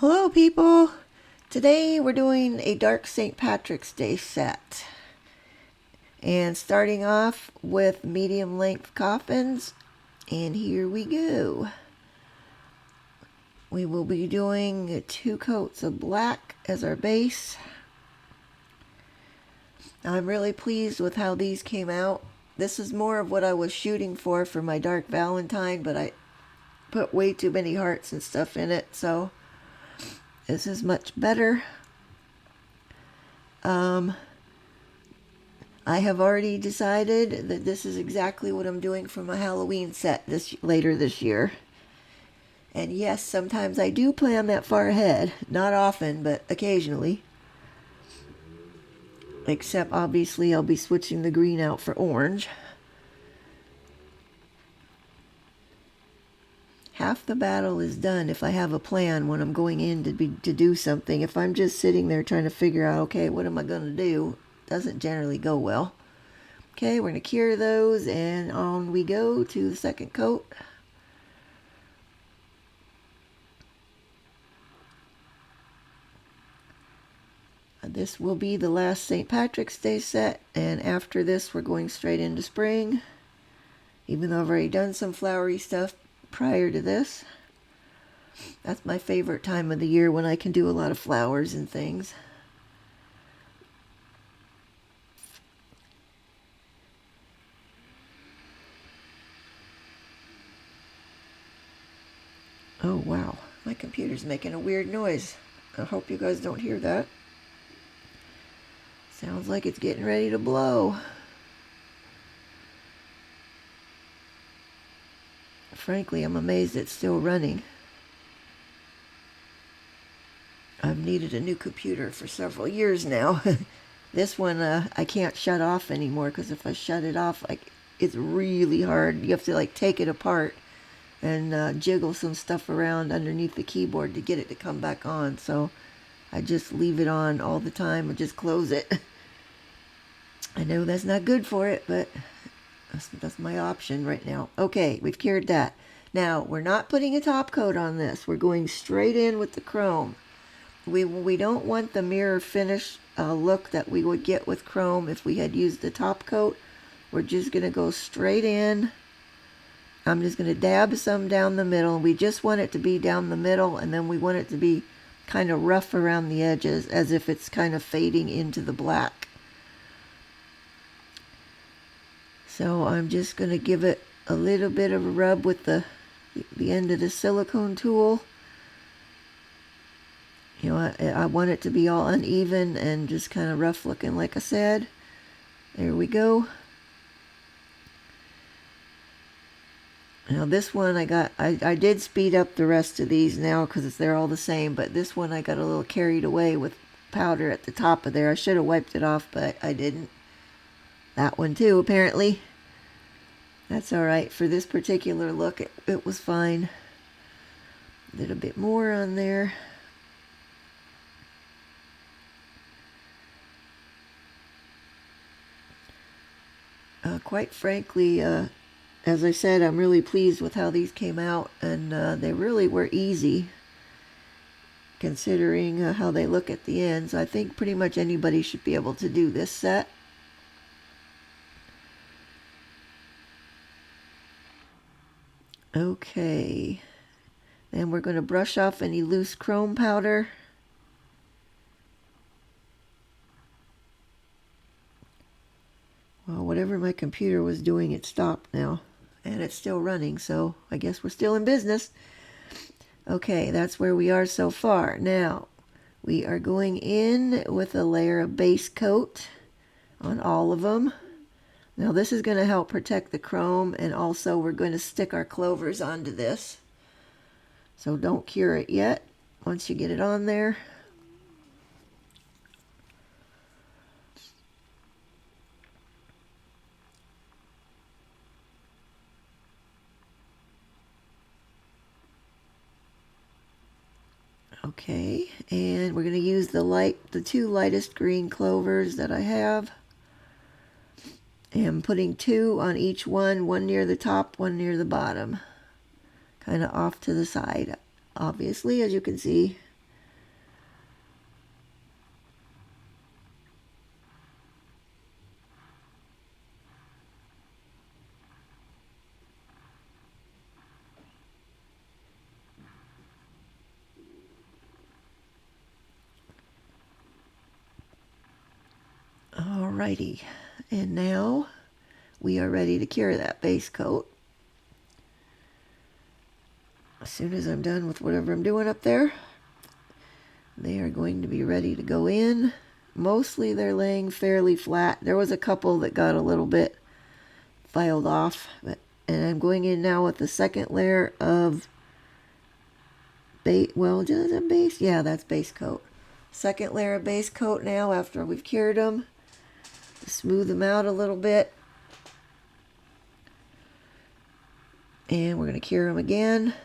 Hello people! Today we're doing a dark St. Patrick's Day set. And starting off with medium length coffins. And here we go. We will be doing 2 coats of black as our base. I'm really pleased with how these came out. This is more of what I was shooting for my dark Valentine, but I put way too many hearts and stuff in it, so this is much better. I have already decided that this is exactly what I'm doing for my Halloween set later this year. And yes, sometimes I do plan that far ahead. Not often, but occasionally. Except obviously I'll be switching the green out for orange. Half the battle is done if I have a plan when I'm going in to do something. If I'm just sitting there trying to figure out, okay, what am I going to do? Doesn't generally go well. Okay, we're going to cure those, and on we go to the second coat. This will be the last St. Patrick's Day set, and after this we're going straight into spring, even though I've already done some flowery stuff prior to this. That's my favorite time of the year, when I can do a lot of flowers and things. Oh wow, my computer's making a weird noise. I hope you guys don't hear that. Sounds like it's getting ready to blow. Frankly, I'm amazed it's still running. I've needed a new computer for several years now. This one I can't shut off anymore, because if I shut it off, it's really hard. You have to take it apart and jiggle some stuff around underneath the keyboard to get it to come back on. So I just leave it on all the time and just close it. I know that's not good for it, but that's my option right now. Okay, we've cured that. Now, we're not putting a top coat on this. We're going straight in with the chrome. We don't want the mirror finish look that we would get with chrome if we had used the top coat. We're just going to go straight in. I'm just going to dab some down the middle. We just want it to be down the middle, and then we want it to be kind of rough around the edges, as if it's kind of fading into the black. So I'm just going to give it a little bit of a rub with the end of the silicone tool. You know, I want it to be all uneven and just kind of rough looking, like I said. There we go. Now this one I did speed up the rest of these now because they're all the same, but this one I got a little carried away with powder at the top of there. I should have wiped it off, but I didn't. That one too, apparently. That's alright. For this particular look, it was fine. A little bit more on there. Quite frankly, as I said, I'm really pleased with how these came out, and they really were easy, considering how they look at the ends. I think pretty much anybody should be able to do this set. Okay, then we're going to brush off any loose chrome powder. Well, whatever my computer was doing, it stopped now. And it's still running, so I guess we're still in business. Okay, that's where we are so far. Now, we are going in with a layer of base coat on all of them. Now, this is going to help protect the chrome, and also we're going to stick our clovers onto this. So don't cure it yet once you get it on there. Okay, and we're going to use the 2 lightest green clovers that I have. And I'm putting 2 on each one near the top, one near the bottom. Kind of off to the side. Obviously, as you can see, Alrighty, and now we are ready to cure that base coat. As soon as I'm done with whatever I'm doing up there, they are going to be ready to go in. Mostly they're laying fairly flat. There was a couple that got a little bit filed off, and I'm going in now with the second layer of base. Well, just a base. Yeah, that's base coat. Second layer of base coat now after we've cured them. Smooth them out a little bit. And we're going to cure them again.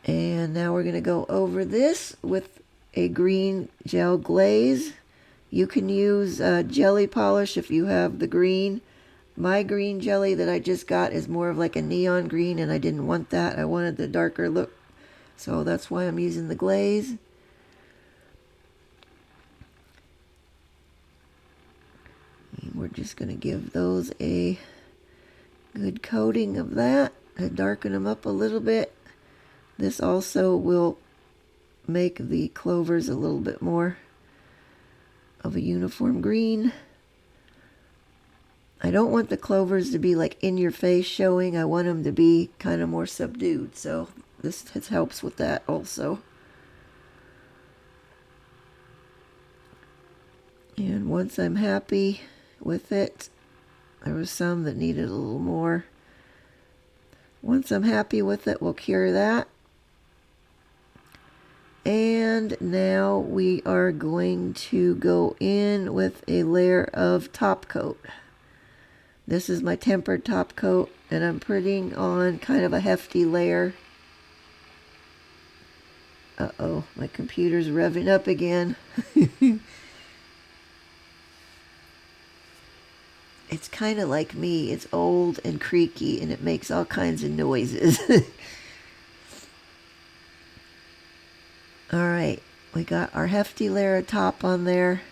And now we're going to go over this with a green gel glaze. You can use jelly polish if you have the green. My green jelly that I just got is more of like a neon green, and I didn't want that. I wanted the darker look. So that's why I'm using the glaze. And we're just going to give those a good coating of that and darken them up a little bit. This also will make the clovers a little bit more of a uniform green. I don't want the clovers to be like in your face showing. I want them to be kind of more subdued. So this helps with that also. And once I'm happy with it, there was some that needed a little more. Once I'm happy with it, we'll cure that. And now we are going to go in with a layer of top coat. This is my tempered top coat, and I'm putting on kind of a hefty layer. Uh-oh, my computer's revving up again. It's kind of like me. It's old and creaky, and it makes all kinds of noises. Alright, we got our hefty layer of top on there.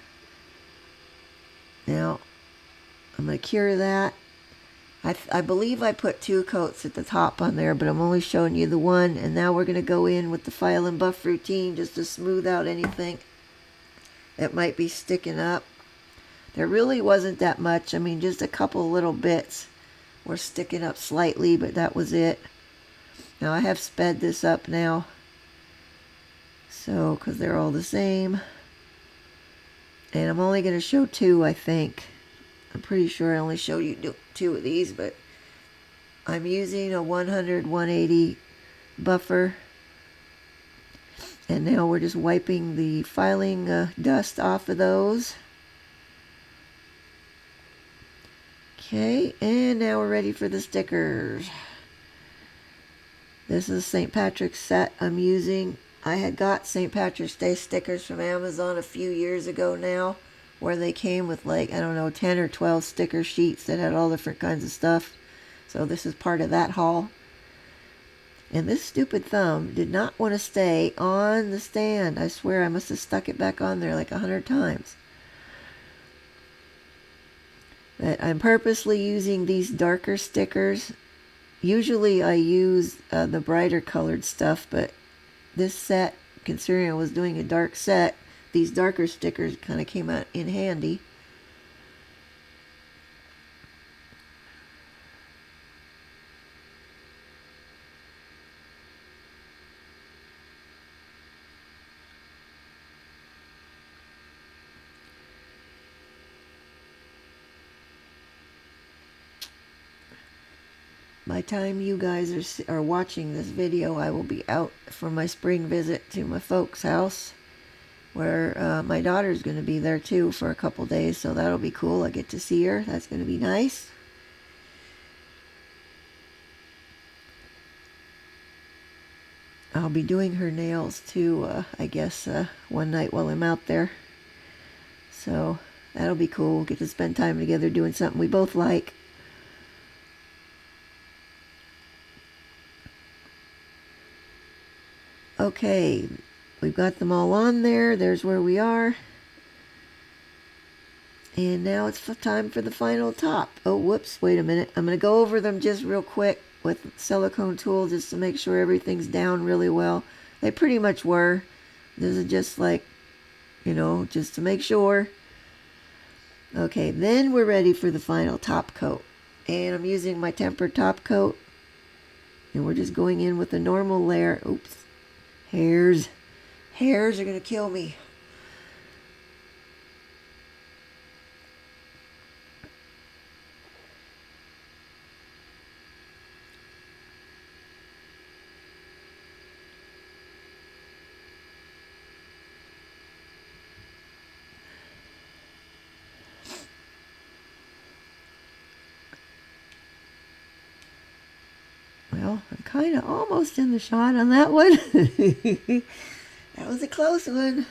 Now, I'm going to cure that. I believe I put 2 coats at the top on there, but I'm only showing you the one. And now we're going to go in with the file and buff routine just to smooth out anything that might be sticking up. There really wasn't that much. I mean, just a couple little bits were sticking up slightly, but that was it. Now I have sped this up now. So, because they're all the same. And I'm only going to show 2, I think. I'm pretty sure I only showed you 2 of these, but I'm using a 100-180 buffer. And now we're just wiping the filing dust off of those. Okay, and now we're ready for the stickers. This is St. Patrick's set I'm using. I had got St. Patrick's Day stickers from Amazon a few years ago now, where they came with like, I don't know, 10 or 12 sticker sheets that had all different kinds of stuff. So this is part of that haul. And this stupid thumb did not want to stay on the stand. I swear I must have stuck it back on there like 100 times. But I'm purposely using these darker stickers. Usually I use the brighter colored stuff, but this set, considering I was doing a dark set, these darker stickers kind of came out in handy. By the time you guys are watching this video, I will be out for my spring visit to my folks' house, where my daughter's going to be there too for a couple days, so that'll be cool. I get to see her. That's going to be nice. I'll be doing her nails too, I guess, one night while I'm out there. So that'll be cool. We'll get to spend time together doing something we both like. Okay, we've got them all on there. There's where we are. And now it's time for the final top. Oh, whoops, wait a minute. I'm going to go over them just real quick with silicone tool just to make sure everything's down really well. They pretty much were. This is just like you know, just to make sure. Okay, then we're ready for the final top coat. And I'm using my tempered top coat. And we're just going in with a normal layer. Oops. Hairs. Hairs are going to kill me. Well, I'm kind of almost in the shot on that one. That was a close one.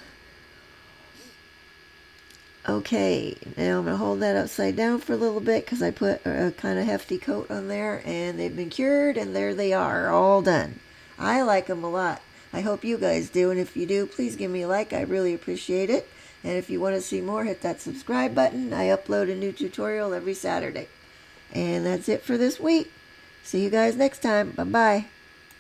Okay, now I'm going to hold that upside down for a little bit because I put a kind of hefty coat on there and they've been cured and there they are, all done. I like them a lot. I hope you guys do, and if you do, please give me a like. I really appreciate it. And if you want to see more, hit that subscribe button. I upload a new tutorial every Saturday. And that's it for this week. See you guys next time. Bye-bye.